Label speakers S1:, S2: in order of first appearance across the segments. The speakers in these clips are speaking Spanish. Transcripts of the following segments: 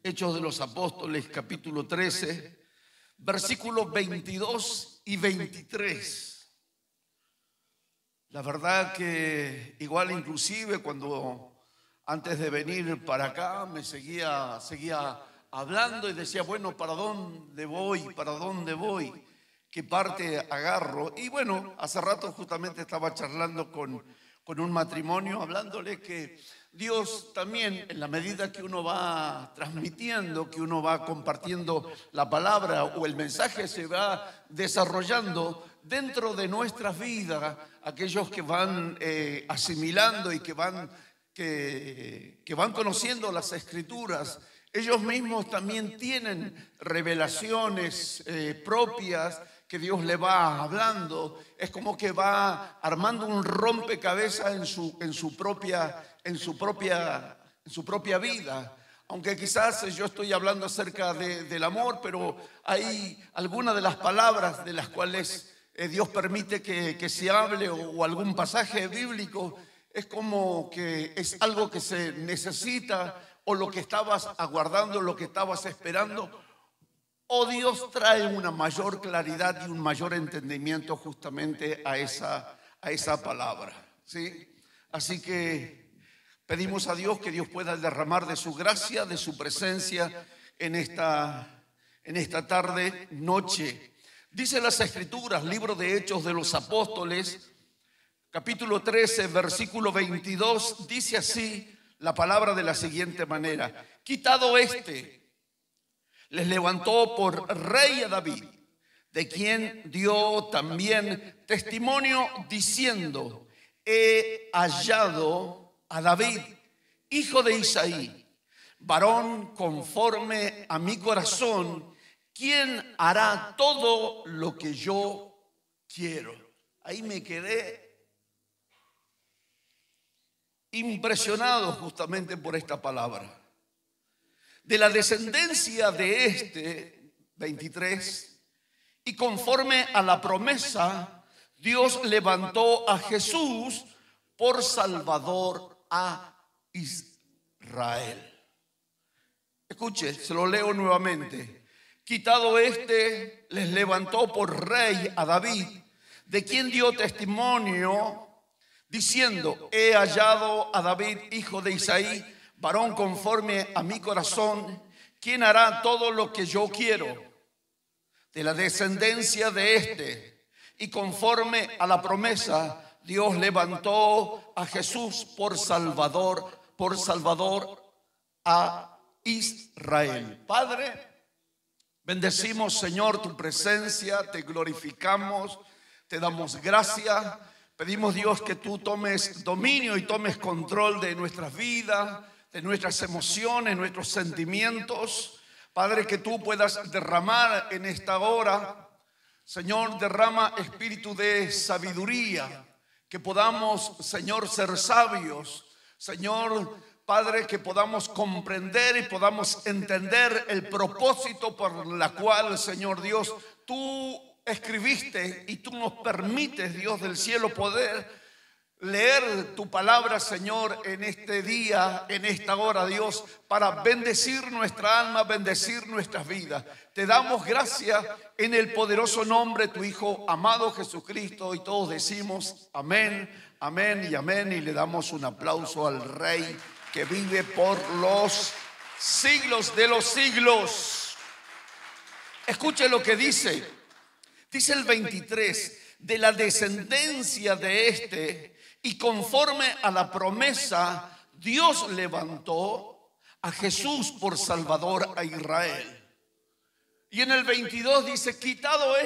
S1: Hechos de los Apóstoles, capítulo 13, versículos 22 y 23. La verdad que igual inclusive cuando antes de venir para acá me seguía hablando y decía, bueno, ¿para dónde voy? ¿Para dónde voy? ¿Qué parte agarro? Y bueno, hace rato justamente estaba charlando con un matrimonio, hablándole que Dios también, en la medida que uno va transmitiendo, que uno va compartiendo la palabra o el mensaje, se va desarrollando dentro de nuestras vidas, aquellos que van asimilando y que van conociendo las Escrituras. Ellos mismos también tienen revelaciones propias que Dios le va hablando. Es como que va armando un rompecabezas en su propia vida. Aunque quizás yo estoy hablando acerca del amor, pero hay algunas de las palabras de las cuales Dios permite que se hable o algún pasaje bíblico. Es como que es algo que se necesita, o lo que estabas aguardando, lo que estabas esperando, o Dios trae una mayor claridad y un mayor entendimiento justamente a esa palabra, ¿sí? Así que pedimos a Dios que Dios pueda derramar de su gracia, de su presencia en esta tarde, noche. Dice las Escrituras, libro de Hechos de los Apóstoles, capítulo 13, versículo 22, dice así la palabra de la siguiente manera: quitado les levantó por rey a David, de quien dio también testimonio diciendo: he hallado a David, hijo de Isaí, varón conforme a mi corazón, quien hará todo lo que yo quiero. Ahí me quedé impresionado justamente por esta palabra. De la descendencia de 23, y conforme a la promesa, Dios levantó a Jesús por Salvador a Israel. Escuche, se lo leo nuevamente. Quitado les levantó por rey a David, de quien dio testimonio diciendo: he hallado a David, hijo de Isaí, varón conforme a mi corazón, quien hará todo lo que yo quiero. De la descendencia de y conforme a la promesa, Dios levantó a Jesús por Salvador a Israel. Padre, bendecimos, Señor, tu presencia, te glorificamos, te damos gracias. Pedimos, Dios, que tú tomes dominio y tomes control de nuestras vidas, de nuestras emociones, nuestros sentimientos. Padre, que tú puedas derramar en esta hora, Señor, derrama espíritu de sabiduría, que podamos, Señor, ser sabios. Señor, Padre, que podamos comprender y podamos entender el propósito por la cual, Señor Dios, tú escribiste y tú nos permites, Dios del cielo, poder leer tu palabra, Señor, en este día, en esta hora, Dios, para bendecir nuestra alma, bendecir nuestras vidas. Te damos gracias en el poderoso nombre de tu Hijo amado Jesucristo, y todos decimos amén, amén y amén, y le damos un aplauso al Rey que vive por los siglos de los siglos. Escuche lo que dice el 23, de la descendencia de y conforme a la promesa, Dios levantó a Jesús por Salvador a Israel. Y en el 22 dice: quitado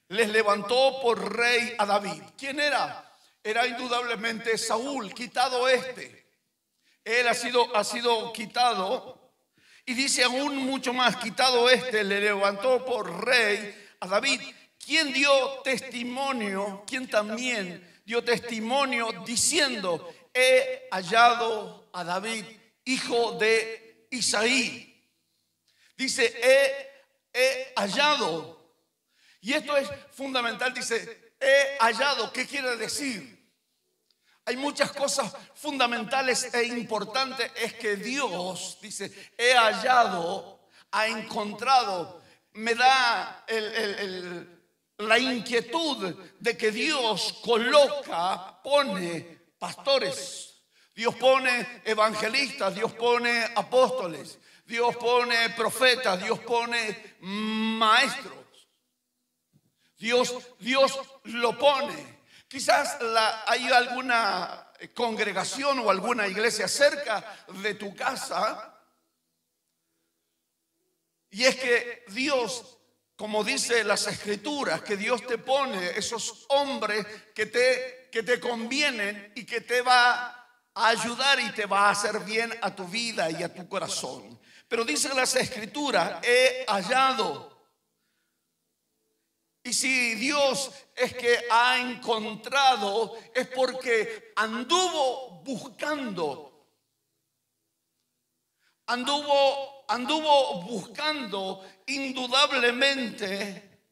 S1: les levantó por rey a David. ¿Quién era? Era indudablemente Saúl. Quitado él ha sido quitado. Y dice aún mucho más: quitado le levantó por rey a David, quien también dio testimonio diciendo: he hallado a David, hijo de Isaí. Dice: he hallado. Y esto es fundamental. Dice: he hallado. ¿Qué quiere decir? Hay muchas cosas fundamentales e importantes. Es que Dios dice, he hallado, ha encontrado. Me da la inquietud de que Dios pone pastores, Dios pone evangelistas, Dios pone apóstoles, Dios pone profetas, Dios pone maestros. Dios lo pone. Quizás hay alguna congregación o alguna iglesia cerca de tu casa, y es que Dios, como dice las Escrituras, que Dios te pone esos hombres que te convienen y que te va a ayudar y te va a hacer bien a tu vida y a tu corazón. Pero dicen las Escrituras, he hallado. Y si Dios es que ha encontrado, es porque anduvo buscando. Anduvo buscando indudablemente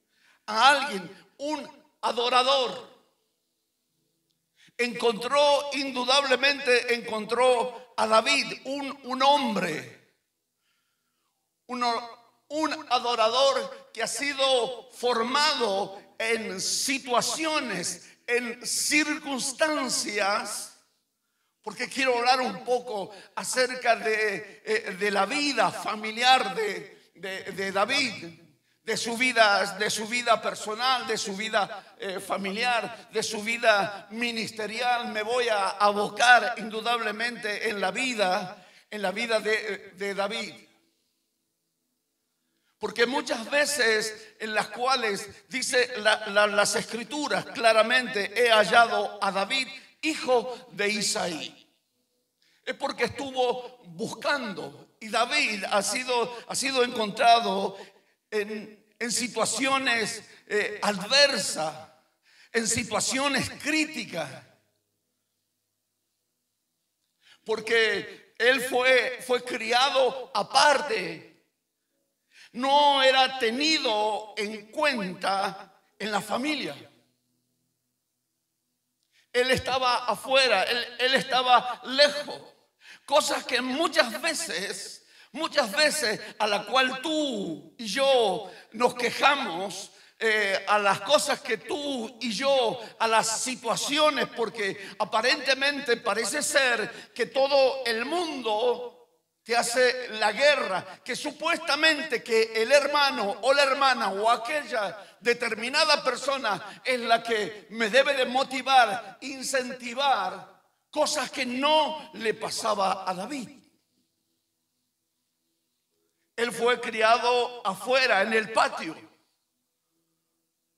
S1: a alguien, un adorador. Encontró a David, un hombre, un adorador que ha sido formado en situaciones, en circunstancias. Porque quiero hablar un poco acerca de la vida familiar de David, de su vida personal, de su vida familiar, de su vida ministerial. Me voy a abocar indudablemente en la vida de David. Porque muchas veces en las cuales dice las Escrituras claramente, he hallado a David, hijo de Isaí. Es porque estuvo buscando, y David ha sido encontrado en situaciones adversas, en situaciones críticas, porque él fue criado aparte, no era tenido en cuenta en la familia. Él estaba afuera, él estaba lejos. Cosas que muchas veces a la cual tú y yo nos quejamos, a las cosas que tú y yo, a las situaciones, porque aparentemente parece ser que todo el mundo te hace la guerra, que supuestamente que el hermano o la hermana o aquella determinada persona es la que me debe de motivar, incentivar, cosas que no le pasaba a David. Él fue criado afuera, en el patio.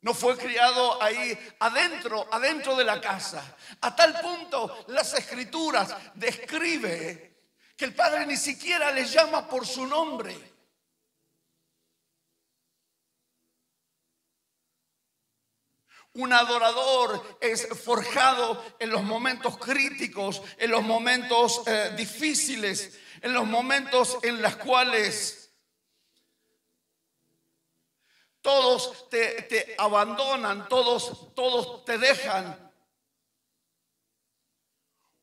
S1: No fue criado ahí adentro de la casa. A tal punto las Escrituras describen que el padre ni siquiera le llama por su nombre. Un adorador es forjado en los momentos críticos, en los momentos difíciles, en los momentos en los cuales todos te abandonan, todos te dejan.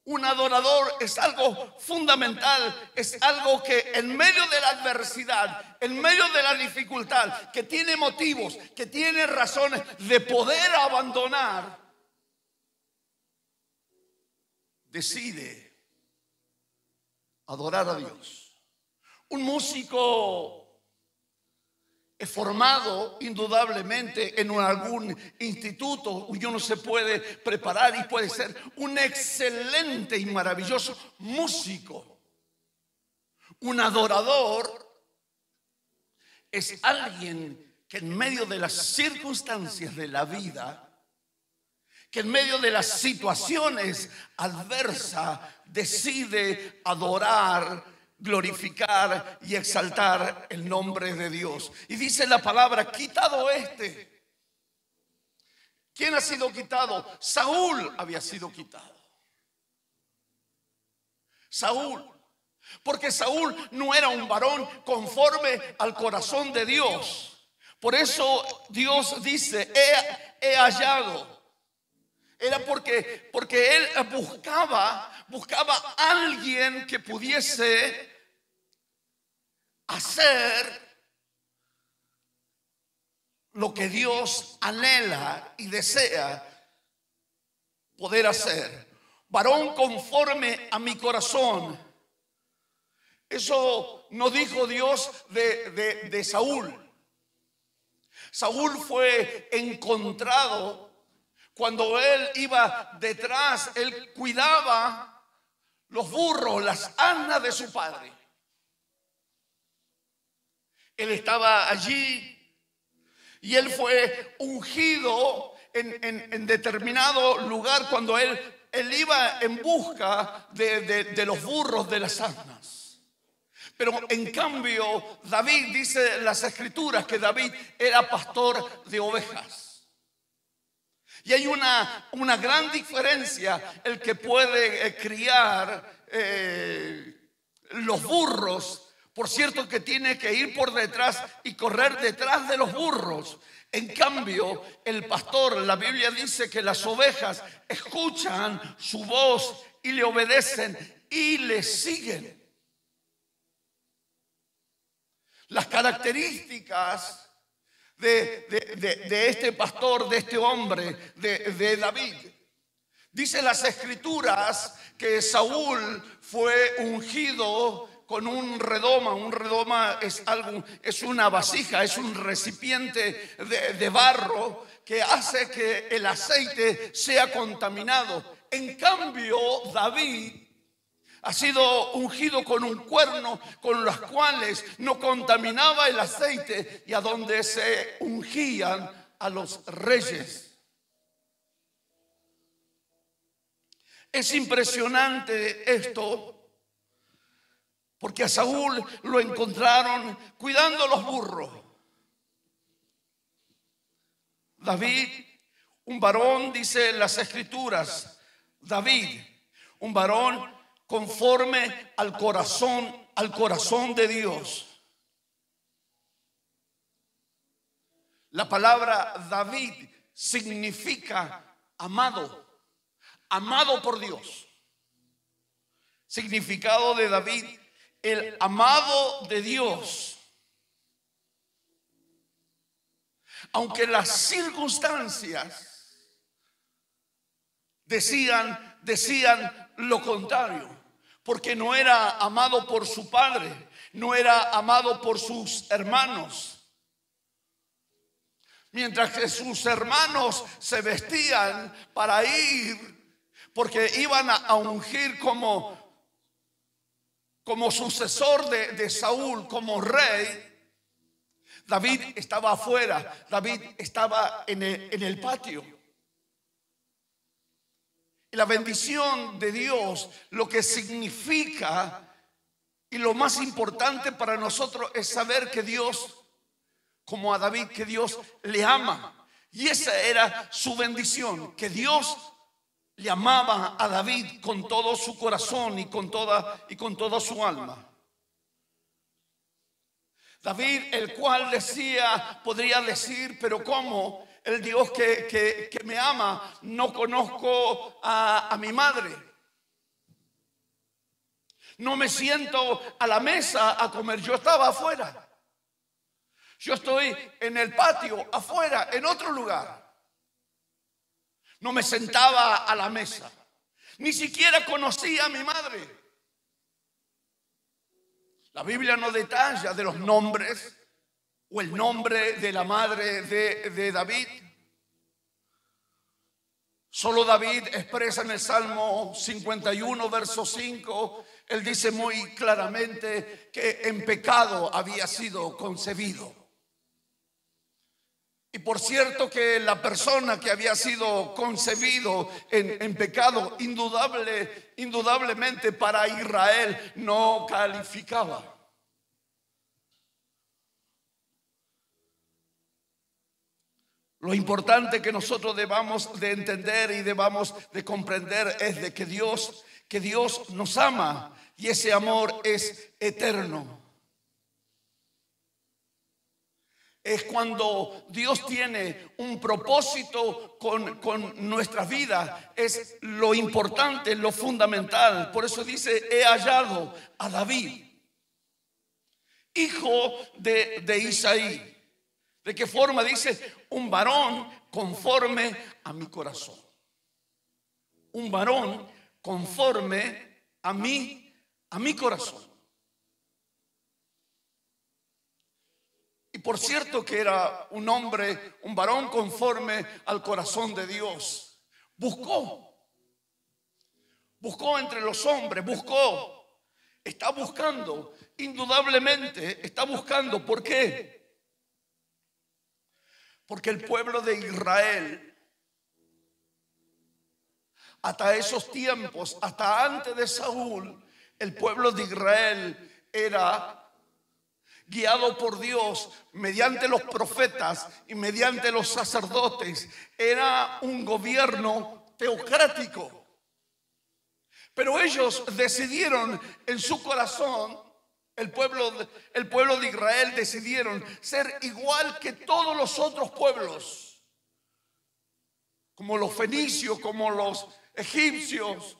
S1: Un adorador es algo fundamental, es algo que en medio de la adversidad, en medio de la dificultad, que tiene motivos, que tiene razones de poder abandonar, decide adorar a Dios. Un músico es formado indudablemente en algún instituto y uno se puede preparar y puede ser un excelente y maravilloso músico. Un adorador es alguien que en medio de las circunstancias de la vida, que en medio de las situaciones adversas decide adorar, glorificar y exaltar el nombre de Dios. Y dice la palabra, quitado este. ¿Quién ha sido quitado? Saúl había sido quitado. Saúl. Porque Saúl no era un varón conforme al corazón de Dios. Por eso Dios dice, he hallado. Era porque él buscaba a alguien que pudiese hacer lo que Dios anhela y desea poder hacer. Varón conforme a mi corazón. Eso no dijo Dios de Saúl. Saúl fue encontrado cuando él iba detrás, él cuidaba los burros, las asnas de su padre. Él estaba allí y él fue ungido en determinado lugar cuando él iba en busca de los burros, de las asnas. Pero en cambio David, dice las escrituras que David era pastor de ovejas. Y hay una gran diferencia el que puede criar los burros. Por cierto que tiene que ir por detrás y correr detrás de los burros. En cambio, el pastor, la Biblia dice que las ovejas escuchan su voz y le obedecen y le siguen. Las características de este pastor, de este hombre, de David. Dice las escrituras que Saúl fue ungido con un redoma. Un redoma es una vasija, es un recipiente de barro que hace que el aceite sea contaminado. En cambio, David ha sido ungido con un cuerno con los cuales no contaminaba el aceite y a donde se ungían a los reyes. Es impresionante esto, porque a Saúl lo encontraron cuidando los burros. David, un varón, dice las escrituras, David, un varón conforme al corazón de Dios. La palabra David significa amado, amado por Dios. Significado de David, el amado de Dios. Aunque las circunstancias decían lo contrario. Porque no era amado por su padre, no era amado por sus hermanos. Mientras que sus hermanos se vestían para ir, porque iban a ungir como sucesor de Saúl, como rey, David estaba afuera, David estaba en el patio. Y la bendición de Dios, lo que significa y lo más importante para nosotros es saber que Dios, como a David, que Dios le ama. Y esa era su bendición, que Dios le amaba a David con todo su corazón y con toda su alma. David, el cual podría decir, pero ¿cómo? El Dios que me ama, no conozco a mi madre. No me siento a la mesa a comer. Yo estaba afuera. Yo estoy en el patio, afuera, en otro lugar. No me sentaba a la mesa. Ni siquiera conocía a mi madre. La Biblia no detalla de los nombres o el nombre de la madre de David. Solo David expresa en el Salmo 51, verso 5, él dice muy claramente que en pecado había sido concebido. Y por cierto que la persona que había sido concebido en pecado, indudablemente para Israel no calificaba. Lo importante que nosotros debamos de entender y debamos de comprender es de que Dios nos ama y ese amor es eterno. es cuando Dios tiene un propósito con nuestras vidas. Es lo importante, lo fundamental. Por eso dice, he hallado a David, hijo de Isaí. ¿De qué forma? Dice, un varón conforme a mi corazón. Un varón conforme a mi corazón. Y por cierto que era un hombre, un varón conforme al corazón de Dios. Buscó entre los hombres, está buscando, indudablemente está buscando. ¿Por qué? Porque el pueblo de Israel, hasta esos tiempos, hasta antes de Saúl, el pueblo de Israel era guiado por Dios mediante los profetas y mediante los sacerdotes. Era un gobierno teocrático. Pero ellos decidieron en su corazón, el pueblo de Israel decidieron ser igual que todos los otros pueblos, como los fenicios, como los egipcios,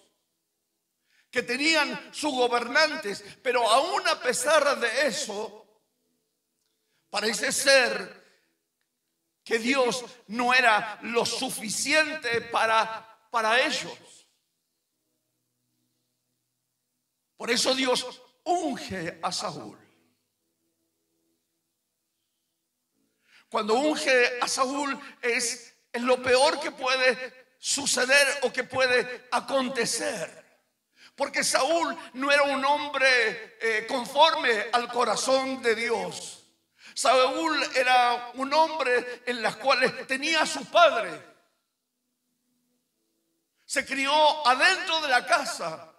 S1: que tenían sus gobernantes. Pero aún a pesar de eso, parece ser que Dios no era lo suficiente para ellos. Por eso Dios unge a Saúl. Cuando unge a Saúl es lo peor que puede suceder o que puede acontecer. Porque Saúl no era un hombre conforme al corazón de Dios. Saúl era un hombre en las cuales tenía a su padre. Se crió adentro de la casa.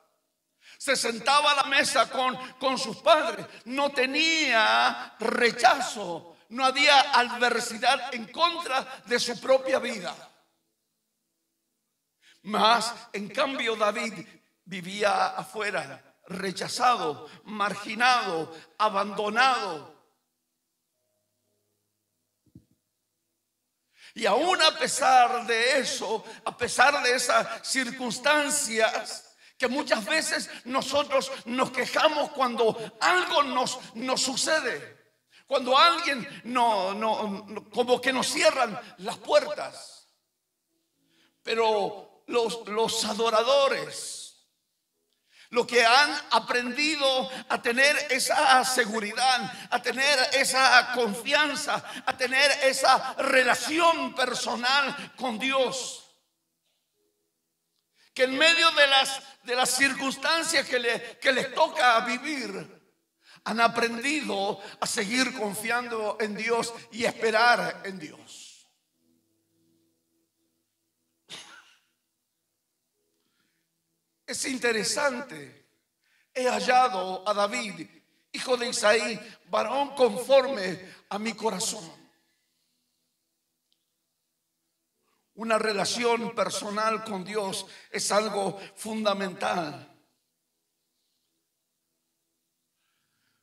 S1: Se sentaba a la mesa con sus padres. No tenía rechazo. No había adversidad en contra de su propia vida. Mas, en cambio, David vivía afuera, rechazado, marginado, abandonado. Y aún a pesar de eso, a pesar de esas circunstancias, que muchas veces nosotros nos quejamos cuando algo nos sucede, cuando alguien como que nos cierran las puertas. Pero los adoradores, los que han aprendido a tener esa seguridad, a tener esa confianza, a tener esa relación personal con Dios, que en medio de las circunstancias que les toca vivir, han aprendido a seguir confiando en Dios y esperar en Dios. Es interesante. He hallado a David, hijo de Isaí, varón conforme a mi corazón. Una relación personal con Dios es algo fundamental.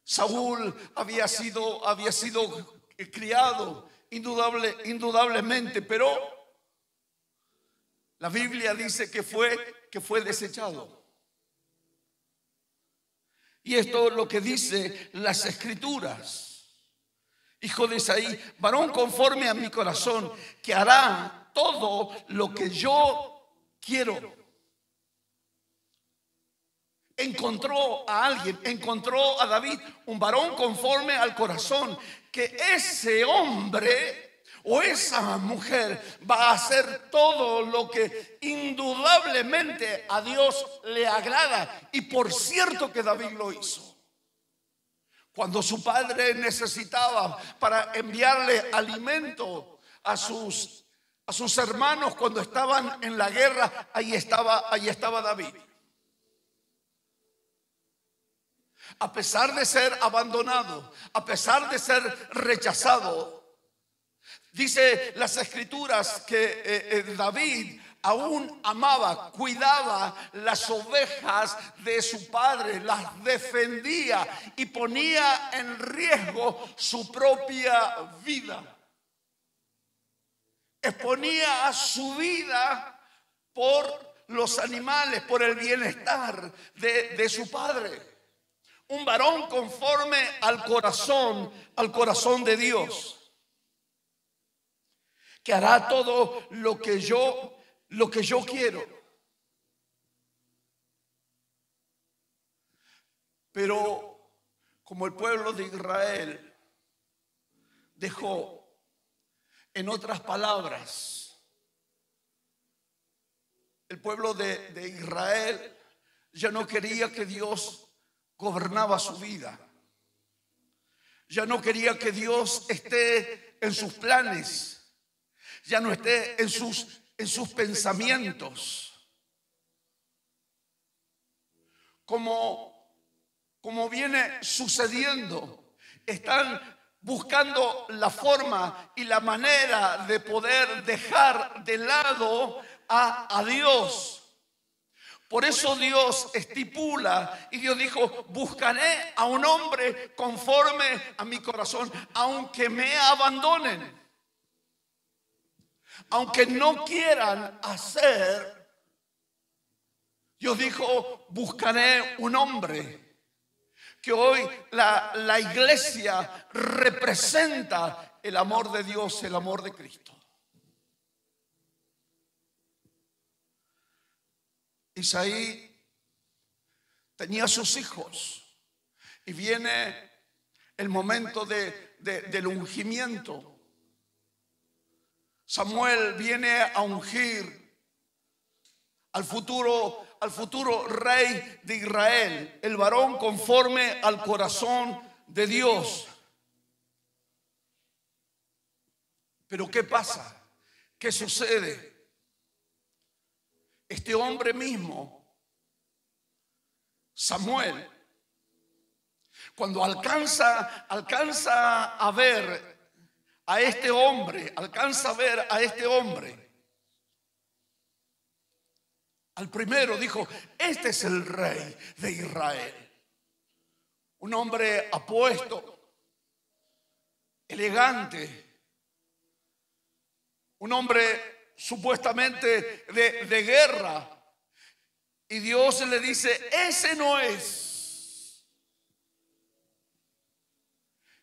S1: Saúl había sido criado indudablemente, pero la Biblia dice que fue desechado. Y esto es lo que dice las Escrituras. Hijo de Isaí, varón conforme a mi corazón, que hará todo lo que yo quiero. Encontró a alguien, encontró a David, un varón conforme al corazón, que ese hombre o esa mujer va a hacer todo lo que indudablemente a Dios le agrada. Y por cierto que David lo hizo. Cuando su padre necesitaba para enviarle alimento a sus hermanos cuando estaban en la guerra, ahí estaba David. A pesar de ser abandonado, a pesar de ser rechazado, dice las Escrituras que David aún amaba, cuidaba las ovejas de su padre, las defendía y ponía en riesgo su propia vida. Exponía su vida por los animales, por el bienestar de su padre. Un varón conforme al corazón de Dios, que hará todo lo que yo quiero. Pero como el pueblo de Israel dejó, en otras palabras, el pueblo de Israel ya no quería que Dios gobernaba su vida. Ya no quería que Dios esté en sus planes. Ya no esté en sus pensamientos. Como viene sucediendo, están buscando la forma y la manera de poder dejar de lado a Dios. Por eso Dios estipula y Dios dijo: buscaré a un hombre conforme a mi corazón, aunque me abandonen. Aunque no quieran hacer, Dios dijo: buscaré un hombre. Que hoy la iglesia representa el amor de Dios, el amor de Cristo. Isaí tenía sus hijos y viene el momento del ungimiento. Samuel viene a ungir al futuro rey de Israel, el varón conforme al corazón de Dios. Pero ¿qué pasa? ¿Qué sucede? Este hombre mismo, Samuel, cuando alcanza a ver a este hombre, al primero dijo: este es el rey de Israel. Un hombre apuesto, elegante, un hombre supuestamente de guerra. Y Dios le dice: ese no es.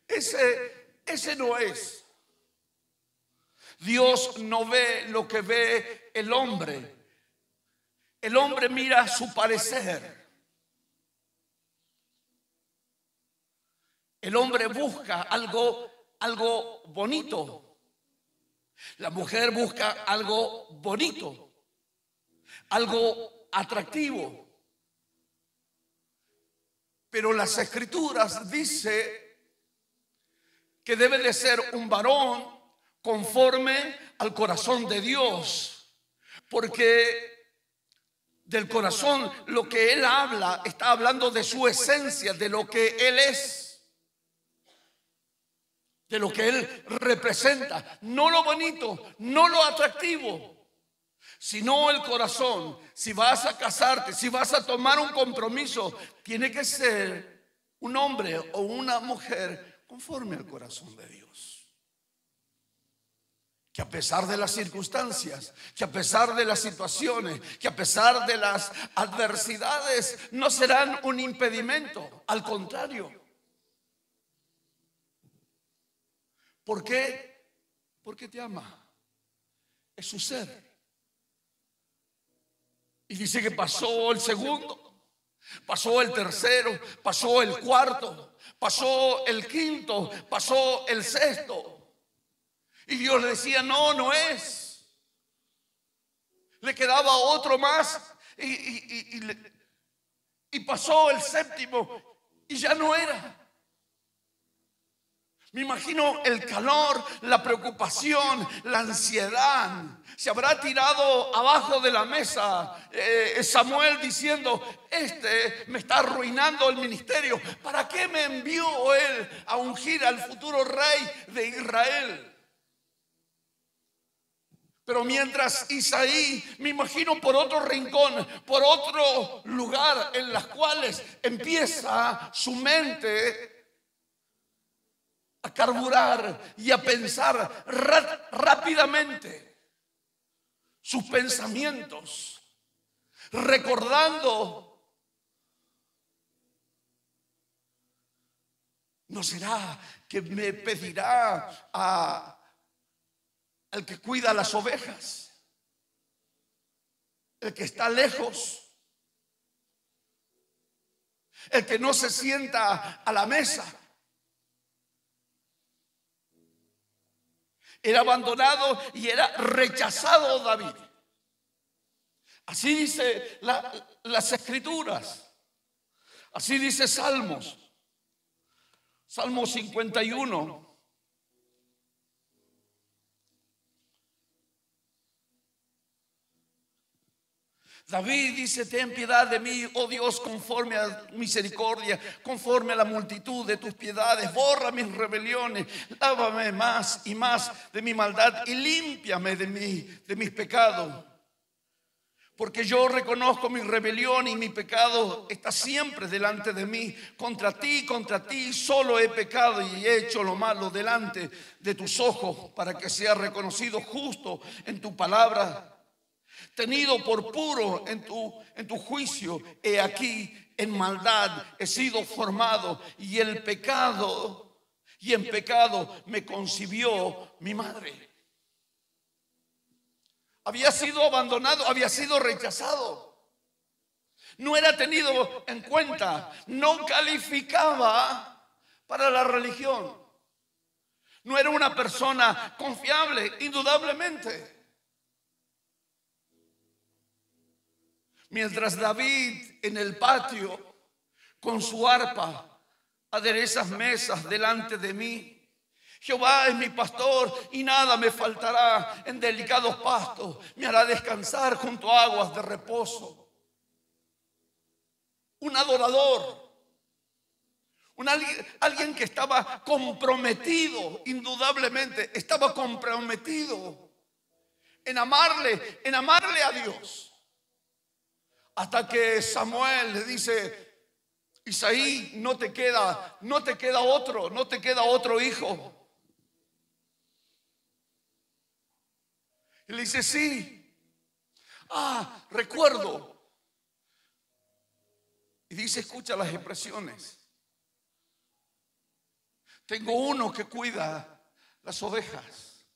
S1: Ese no es. Dios no ve lo que ve el hombre. El hombre mira su parecer. El hombre busca algo bonito. La mujer busca algo bonito, algo atractivo. Pero las Escrituras dicen que debe de ser un varón conforme al corazón de Dios, porque del corazón lo que él habla, está hablando de su esencia, de lo que él es, de lo que él representa, no lo bonito, no lo atractivo, sino el corazón. Si vas a casarte, si vas a tomar un compromiso, tiene que ser un hombre o una mujer conforme al corazón de Dios. Que a pesar de las circunstancias, que a pesar de las situaciones, que a pesar de las adversidades, no serán un impedimento. Al contrario. ¿Por qué? Porque te ama. Es su ser. Y dice que pasó el segundo, pasó el tercero, pasó el cuarto, pasó el quinto, pasó el sexto. Y Dios le decía: no es. Le quedaba otro más y pasó el séptimo y ya no era. Me imagino el calor, la preocupación, la ansiedad. Se habrá tirado abajo de la mesa Samuel diciendo: este me está arruinando el ministerio. ¿Para qué me envió él a ungir al futuro rey de Israel? Pero mientras Isaí, me imagino por otro rincón, por otro lugar en las cuales empieza su mente a carburar y a pensar rápidamente sus pensamientos, recordando, ¿no será que me pedirá al que cuida las ovejas, el que está lejos, el que no se sienta a la mesa? Era abandonado y era rechazado David. Así dice las escrituras, así dice Salmos, Salmo 51. David dice: ten piedad de mí, oh Dios, conforme a tu misericordia, conforme a la multitud de tus piedades. Borra mis rebeliones, lávame más y más de mi maldad y límpiame de mis pecados. Porque yo reconozco mi rebelión y mi pecado está siempre delante de mí. Contra ti solo he pecado y he hecho lo malo delante de tus ojos, para que sea reconocido justo en tu palabra. Tenido por puro en tu juicio, he aquí en maldad he sido formado, y en pecado me concibió mi madre. Había sido abandonado, había sido rechazado, no era tenido en cuenta, no calificaba para la religión, no era una persona confiable, indudablemente. Mientras David en el patio con su arpa adereza mesas delante de mí. Jehová es mi pastor y nada me faltará. En delicados pastos me hará descansar junto a aguas de reposo. Un adorador, alguien que estaba comprometido, indudablemente estaba comprometido en amarle a Dios. Hasta que Samuel le dice: Isaí, no te queda otro hijo. Y le dice: sí. Recuerdo. Y dice, escucha las expresiones: tengo uno que cuida las ovejas.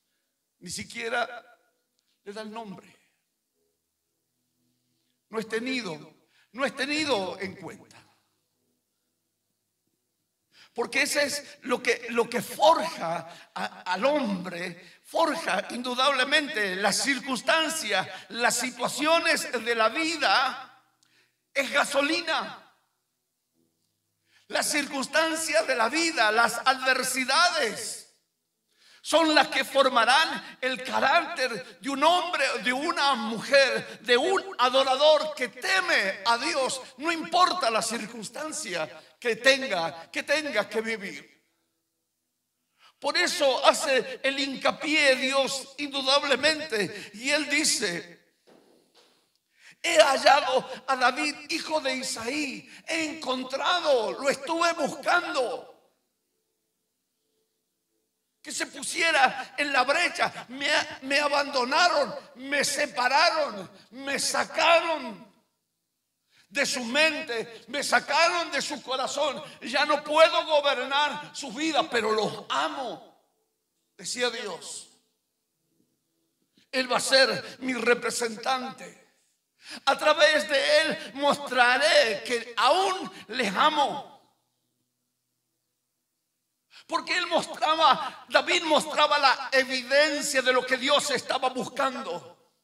S1: Ni siquiera le da el nombre. No es tenido en cuenta. Porque ese es lo que forja al hombre, forja indudablemente las circunstancias, las situaciones de la vida. Es gasolina. Las circunstancias de la vida, las adversidades, son las que formarán el carácter de un hombre, de una mujer, de un adorador que teme a Dios, no importa la circunstancia que tenga que vivir. Por eso hace el hincapié Dios indudablemente, y él dice: he hallado a David, hijo de Isaí, he encontrado, lo estuve buscando. Que se pusiera en la brecha. Me abandonaron, me separaron, me sacaron de su mente, me sacaron de su corazón. Ya no puedo gobernar su vida, pero los amo, decía Dios. Él va a ser mi representante. A través de él mostraré que aún les amo. Porque David mostraba la evidencia de lo que Dios estaba buscando.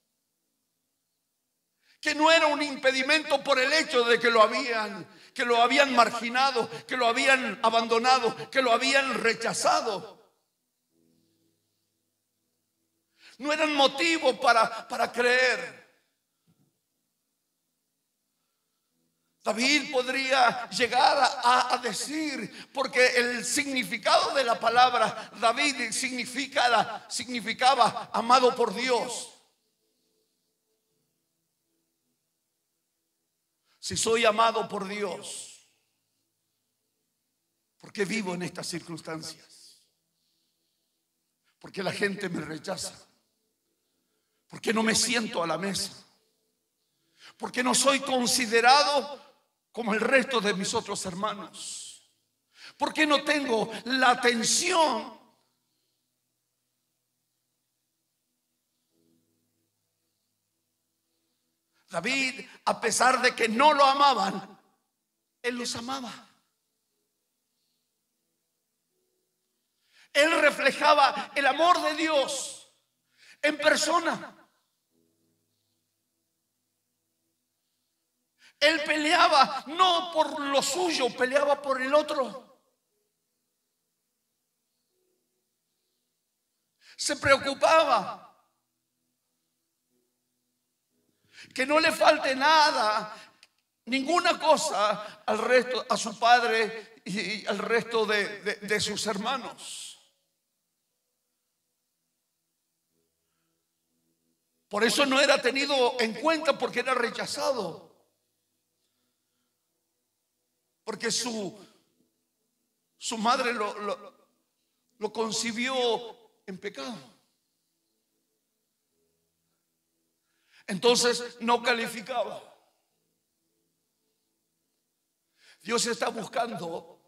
S1: Que no era un impedimento por el hecho de que lo habían marginado, que lo habían abandonado, que lo habían rechazado. No eran motivo para creer. David podría llegar a decir, porque el significado de la palabra David significaba amado por Dios. Si soy amado por Dios, ¿por qué vivo en estas circunstancias? ¿Por qué la gente me rechaza? ¿Por qué no me siento a la mesa? ¿Por qué no soy considerado como el resto de mis otros hermanos? ¿Por qué no tengo la atención? David, a pesar de que no lo amaban, él los amaba. Él reflejaba el amor de Dios en persona. Él peleaba no por lo suyo, peleaba por el otro. Se preocupaba que no le falte nada, ninguna cosa al resto, a su padre y al resto de sus hermanos. Por eso no era tenido en cuenta, porque era rechazado. Porque su madre lo concibió en pecado. Entonces no calificaba. Dios está buscando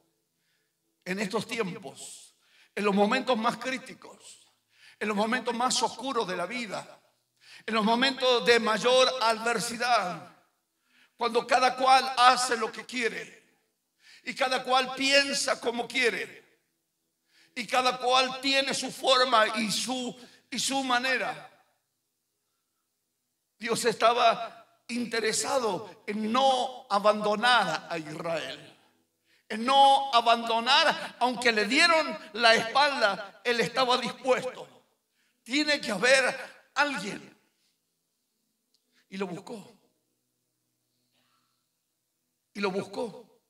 S1: en estos tiempos, en los momentos más críticos, en los momentos más oscuros de la vida, en los momentos de mayor adversidad, cuando cada cual hace lo que quiere y cada cual piensa como quiere y cada cual tiene su forma y su manera. Dios estaba interesado en no abandonar a Israel, en no abandonar, aunque le dieron la espalda, él estaba dispuesto. Tiene que haber alguien. Y lo buscó. Y lo buscó.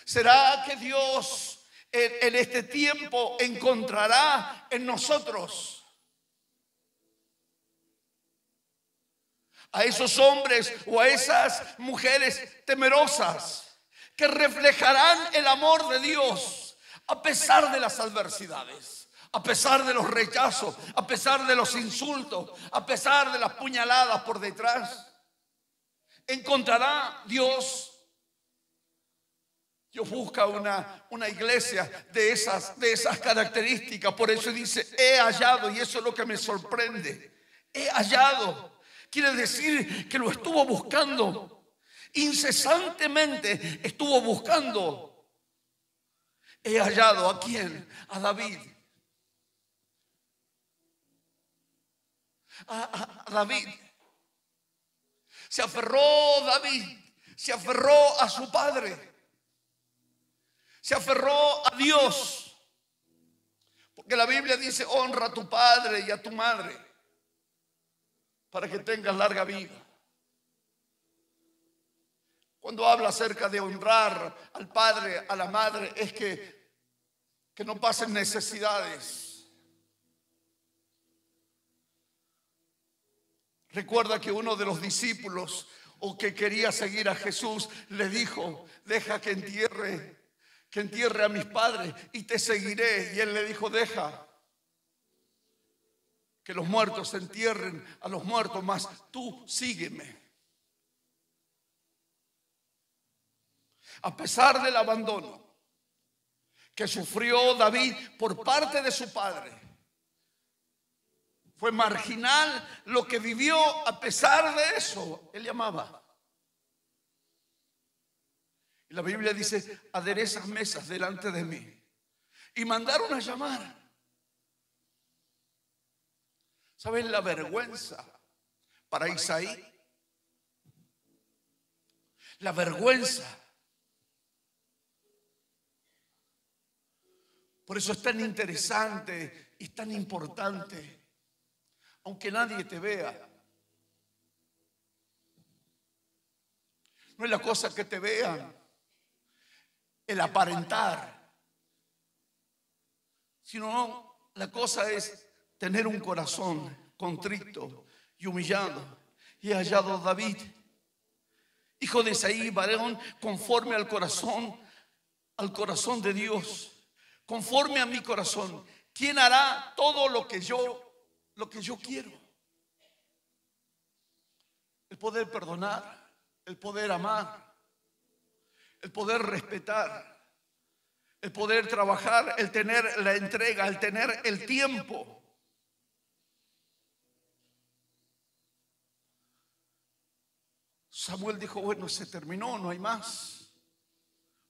S1: ¿Será que Dios en este tiempo encontrará en nosotros a esos hombres o a esas mujeres temerosas que reflejarán el amor de Dios a pesar de las adversidades, a pesar de los rechazos, a pesar de los insultos, a pesar de las puñaladas por detrás? ¿Encontrará Dios? Dios busca una iglesia de esas características. Por eso dice, he hallado, y eso es lo que me sorprende. He hallado. Quiere decir que lo estuvo buscando. Incesantemente estuvo buscando. He hallado ¿a quién? A David. A David. Se aferró David. Se aferró a su padre. Se aferró a Dios. Porque la Biblia dice, honra a tu padre y a tu madre, para que tengas larga vida. Cuando habla acerca de honrar al padre, a la madre, es que no pasen necesidades. Recuerda que uno de los discípulos, o que quería seguir a Jesús, le dijo, deja que entierre a mis padres y te seguiré. Y él le dijo, deja que los muertos entierren a los muertos, mas tú sígueme. A pesar del abandono que sufrió David por parte de su padre, fue marginal lo que vivió. A pesar de eso, él le amaba. Y la Biblia dice, aderezas mesas delante de mí. Y mandaron a llamar. ¿Saben la vergüenza para Isaí? La vergüenza. Por eso es tan interesante y tan importante, aunque nadie te vea. No es la cosa que te vean, el aparentar, sino la cosa es tener un corazón contrito y humillado. Y hallado David. hijo de Isaí, varón conforme al corazón de Dios, conforme a mi corazón. ¿Quién hará todo lo que yo quiero? El poder perdonar, el poder amar, el poder respetar, el poder trabajar, el tener la entrega, el tener el tiempo. Samuel dijo, bueno, se terminó, no hay más.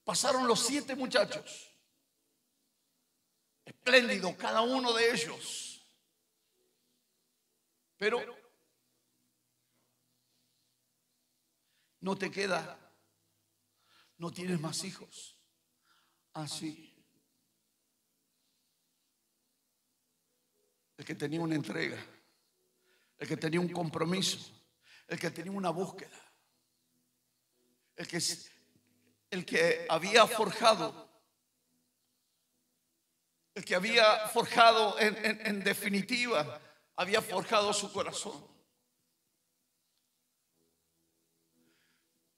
S1: Pasaron los 7 muchachos. Espléndido cada uno de ellos. Pero no te queda, no tienes más hijos. Así. El que tenía una entrega, el que tenía un compromiso, el que tenía una búsqueda, el que había forjado, en definitiva, había forjado su corazón.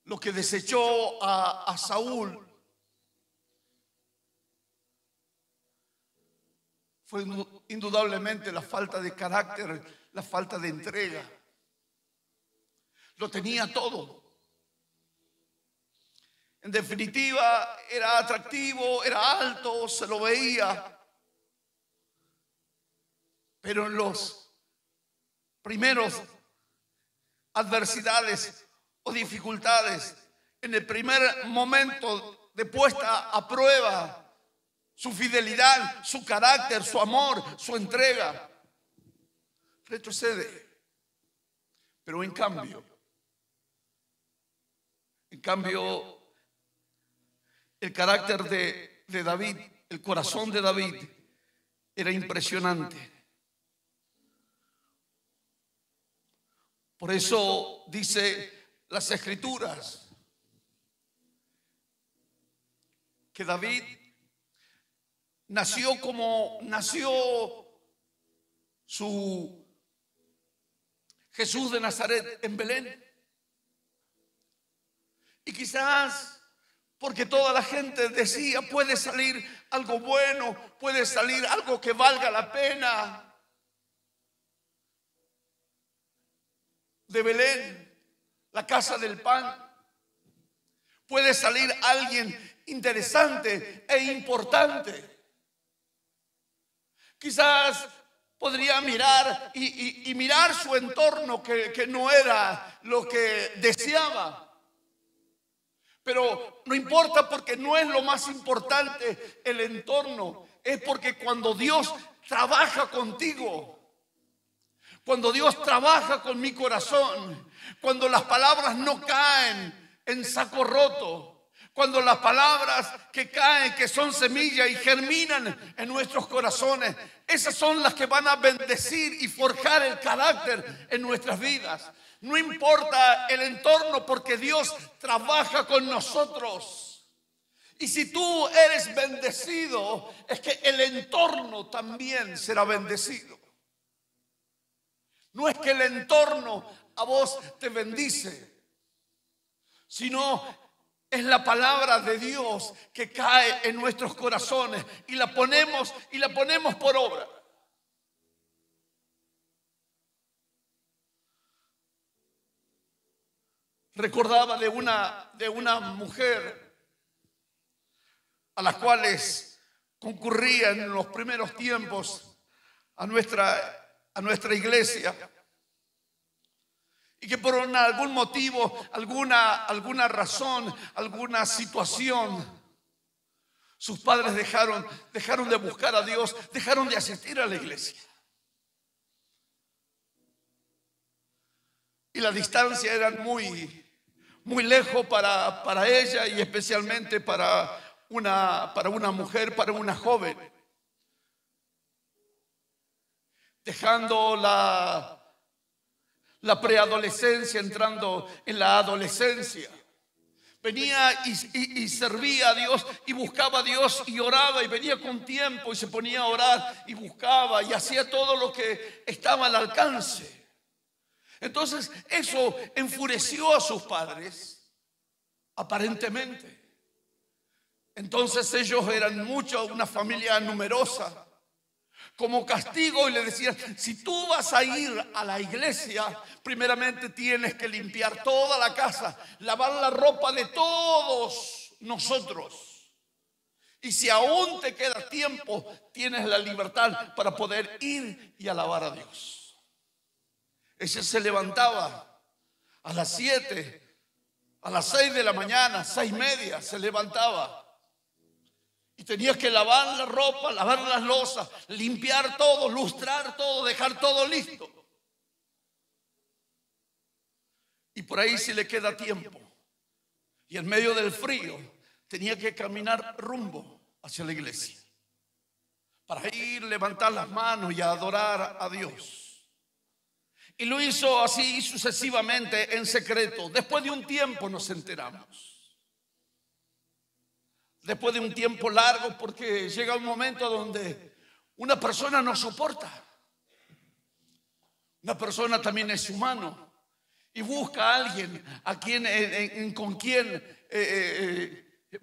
S1: Lo que desechó a Saúl fue indudablemente la falta de carácter, la falta de entrega. Lo tenía todo. En definitiva, era atractivo, era alto, se lo veía. Pero en los primeros adversidades o dificultades, en el primer momento de puesta a prueba, su fidelidad, su carácter, su amor, su entrega, retrocede. Pero en cambio, el carácter de David, el corazón de David era impresionante. Por eso dice las Escrituras que David nació como nació su Jesús de Nazaret en Belén. Y quizás porque toda la gente decía, puede salir algo bueno, puede salir algo que valga la pena de Belén, la casa del pan. Puede salir alguien interesante e importante. Quizás podría mirar y mirar su entorno que no era lo que deseaba. Pero no importa, porque no es lo más importante el entorno. Es porque cuando Dios trabaja contigo, cuando Dios trabaja con mi corazón, cuando las palabras no caen en saco roto, cuando las palabras que caen, que son semillas y germinan en nuestros corazones, esas son las que van a bendecir y forjar el carácter en nuestras vidas. No importa el entorno, porque Dios trabaja con nosotros. Y si tú eres bendecido, es que el entorno también será bendecido. No es que el entorno a vos te bendice, sino es la palabra de Dios que cae en nuestros corazones y la ponemos por obra. Recordaba de una mujer a las cuales concurría en los primeros tiempos a nuestra iglesia, y que por algún motivo, alguna razón, alguna situación, sus padres dejaron de buscar a Dios, dejaron de asistir a la iglesia. Y la distancia era muy lejos para ella, y especialmente para una mujer, para una joven. Dejando la preadolescencia, entrando en la adolescencia. Venía y servía a Dios y buscaba a Dios y oraba, y venía con tiempo y se ponía a orar y buscaba y hacía todo lo que estaba al alcance. Entonces eso enfureció a sus padres, aparentemente. Entonces ellos eran muchos, una familia numerosa. Como castigo, y le decían: si tú vas a ir a la iglesia, primeramente tienes que limpiar toda la casa, lavar la ropa de todos nosotros. Y si aún te queda tiempo, tienes la libertad para poder ir y alabar a Dios. Ese se levantaba a las 7, a las 6 de la mañana, 6:30 se levantaba. Y tenías que lavar la ropa, lavar las losas, limpiar todo, lustrar todo, dejar todo listo. Y por ahí, si le queda tiempo, y en medio del frío, tenía que caminar rumbo hacia la iglesia para ir, levantar las manos y adorar a Dios. Y lo hizo así sucesivamente en secreto. Después de un tiempo nos enteramos. Después de un tiempo largo, porque llega un momento donde una persona no soporta. Una persona también es humano y busca a alguien a quien, con quien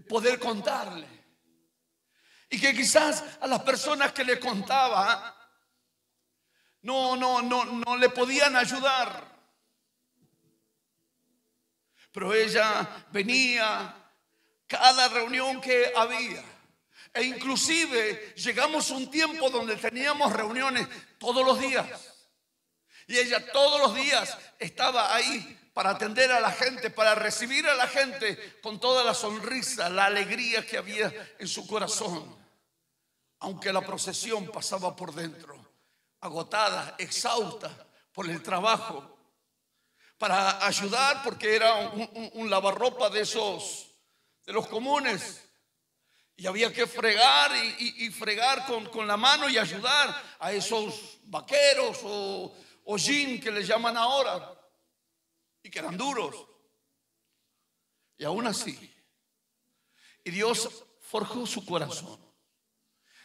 S1: poder contarle. Y que quizás a las personas que le contaba no le podían ayudar. Pero ella venía cada reunión que había. E inclusive llegamos a un tiempo donde teníamos reuniones todos los días. Y ella todos los días estaba ahí para atender a la gente, para recibir a la gente con toda la sonrisa, la alegría que había en su corazón. Aunque la procesión pasaba por dentro, agotada, exhausta por el trabajo, para ayudar, porque era un lavarropa de los comunes, y había que fregar y fregar con la mano y ayudar a esos vaqueros o jean que les llaman ahora, y que eran duros. Y aún así, y Dios forjó su corazón.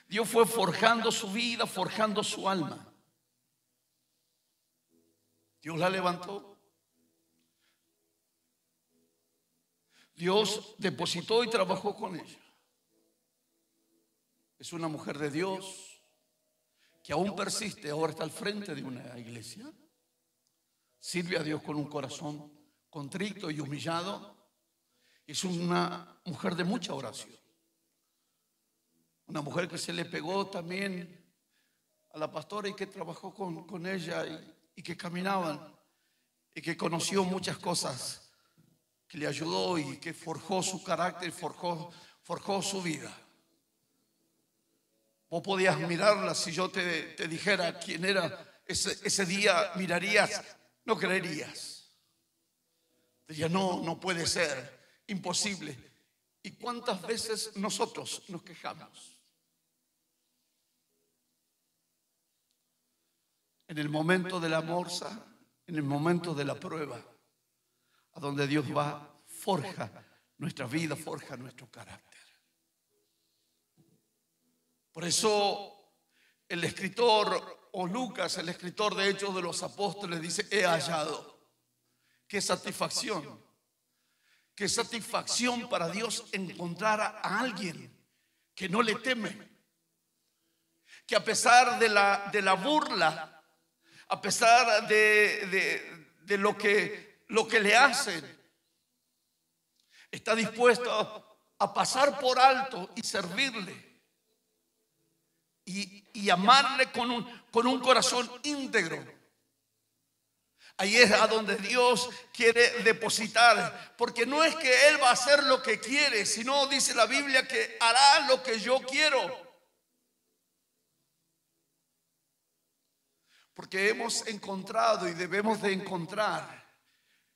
S1: Dios fue forjando su vida, forjando su alma. Dios la levantó. Dios depositó y trabajó con ella. Es una mujer de Dios que aún persiste, ahora está al frente de una iglesia. Sirve a Dios con un corazón contrito y humillado. Es una mujer de mucha oración. Una mujer que se le pegó también a la pastora y que trabajó con ella y que caminaban y que conoció muchas cosas, que le ayudó y que forjó su carácter, forjó su vida. Vos podías mirarla. Si yo te dijera quién era ese día, mirarías, no creerías. Dirías: no puede ser, imposible. ¿Y cuántas veces nosotros nos quejamos? En el momento de la morsa, en el momento de la prueba, a donde Dios va, forja nuestra vida, forja nuestro carácter. Por eso el escritor, o Lucas, el escritor de Hechos de los Apóstoles, dice: he hallado. Qué satisfacción para Dios encontrar a alguien que no le teme, que a pesar de la burla, a pesar de lo que le hacen, está dispuesto a pasar por alto y servirle y amarle con un corazón íntegro. Ahí es a donde Dios quiere depositar, porque no es que Él va a hacer lo que quiere, sino dice la Biblia que hará lo que yo quiero. Porque hemos encontrado y debemos de encontrar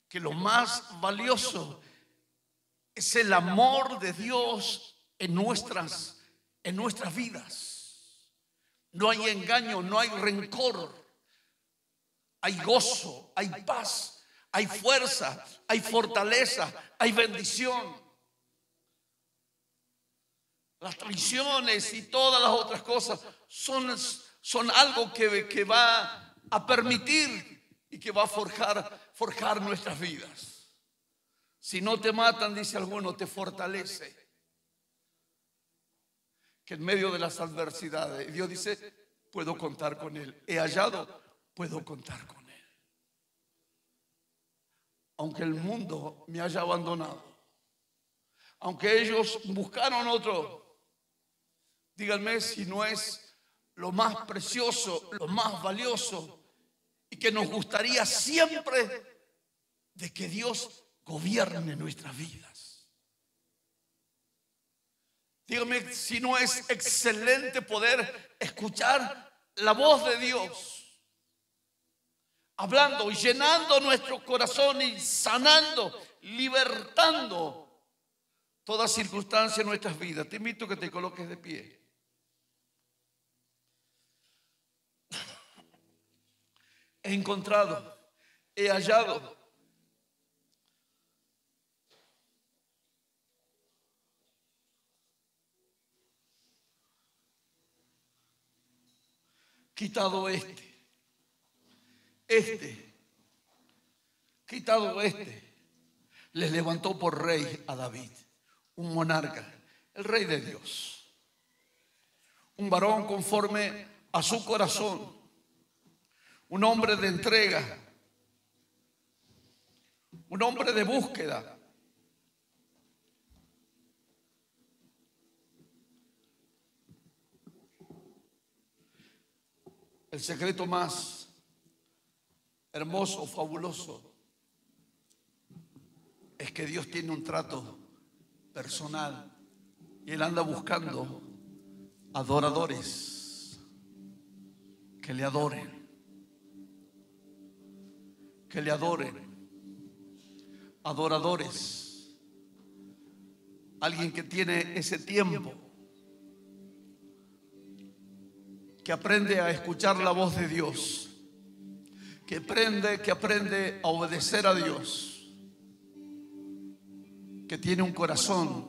S1: que lo más valioso es el amor de Dios en nuestras vidas. No hay engaño, no hay rencor. Hay gozo, hay paz, hay fuerza, hay fortaleza, hay bendición. Las traiciones y todas las otras cosas son algo que va a permitir y que va a forjar nuestras vidas. Si no te matan, dice alguno, te fortalece. Que en medio de las adversidades, Dios dice, puedo contar con Él. He hallado, puedo contar con Él. Aunque el mundo me haya abandonado, aunque ellos buscaron otro, díganme si no es lo más precioso, lo más valioso, y que nos gustaría siempre de que Dios gobierne nuestras vidas. Dígame si no es excelente poder escuchar la voz de Dios hablando y llenando nuestro corazón y sanando, libertando toda circunstancia en nuestras vidas. Te invito a que te coloques de pie. He encontrado, he hallado. Quitado quitado les levantó por rey a David, un monarca, el rey de Dios, un varón conforme a su corazón, un hombre de entrega, un hombre de búsqueda. El secreto más hermoso, fabuloso, es que Dios tiene un trato personal y Él anda buscando adoradores que le adoren, adoradores, alguien que tiene ese tiempo, que aprende a escuchar la voz de Dios, que aprende a obedecer a Dios, que tiene un corazón,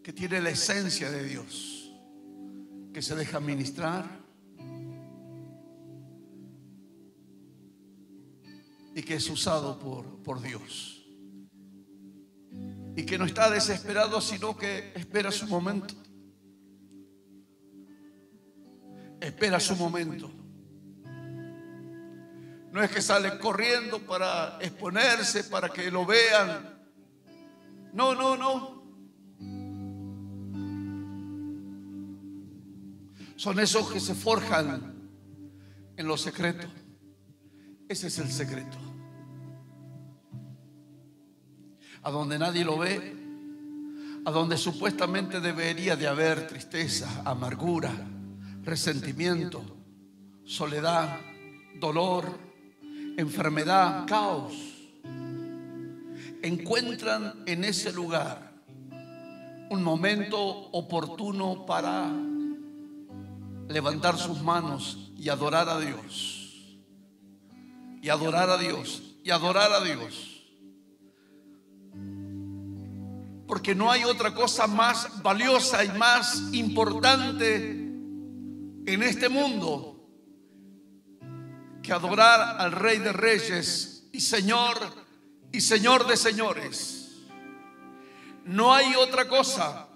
S1: que tiene la esencia de Dios, que se deja ministrar y que es usado por Dios. Y que no está desesperado, sino que espera su momento. Espera su momento. No es que sale corriendo para exponerse, para que lo vean. No. Son esos que se forjan en lo secreto. Ese es el secreto. A donde nadie lo ve, a donde supuestamente debería de haber tristeza, amargura, resentimiento, soledad, dolor, enfermedad, caos. Encuentran en ese lugar un momento oportuno para levantar sus manos y adorar a Dios, y adorar a Dios, y adorar a Dios. Porque no hay otra cosa más valiosa y más importante en este mundo que adorar al Rey de Reyes y Señor de señores. No hay otra cosa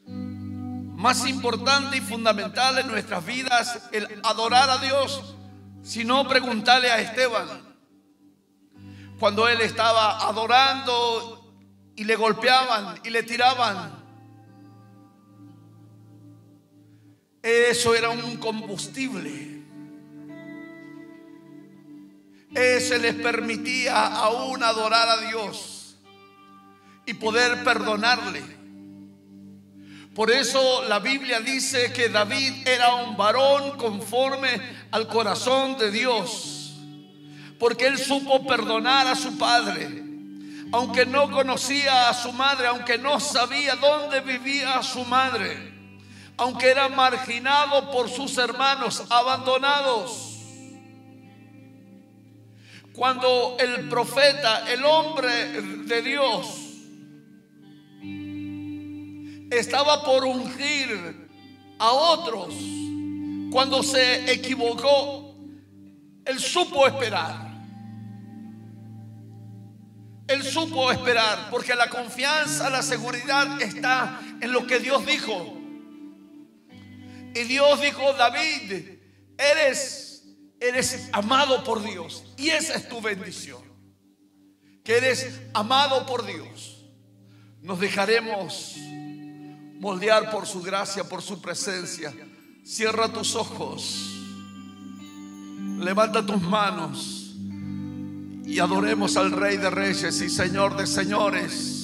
S1: más importante y fundamental en nuestras vidas, el adorar a Dios, sino preguntarle a Esteban, cuando él estaba adorando y le golpeaban y le tiraban. Eso era un combustible. Ese les permitía aún adorar a Dios y poder perdonarle. Por eso la Biblia dice que David era un varón conforme al corazón de Dios, porque él supo perdonar a su padre. Aunque no conocía a su madre, aunque no sabía dónde vivía su madre, aunque era marginado por sus hermanos, abandonados. Cuando el profeta, el hombre de Dios, estaba por ungir a otros, cuando se equivocó, él supo esperar. Él supo esperar, porque la confianza, la seguridad está en lo que Dios dijo. Y Dios dijo: David, eres amado por Dios. Y esa es tu bendición, que eres amado por Dios. Nos dejaremos moldear por su gracia, por su presencia. Cierra tus ojos, levanta tus manos y adoremos al Rey de Reyes y Señor de Señores.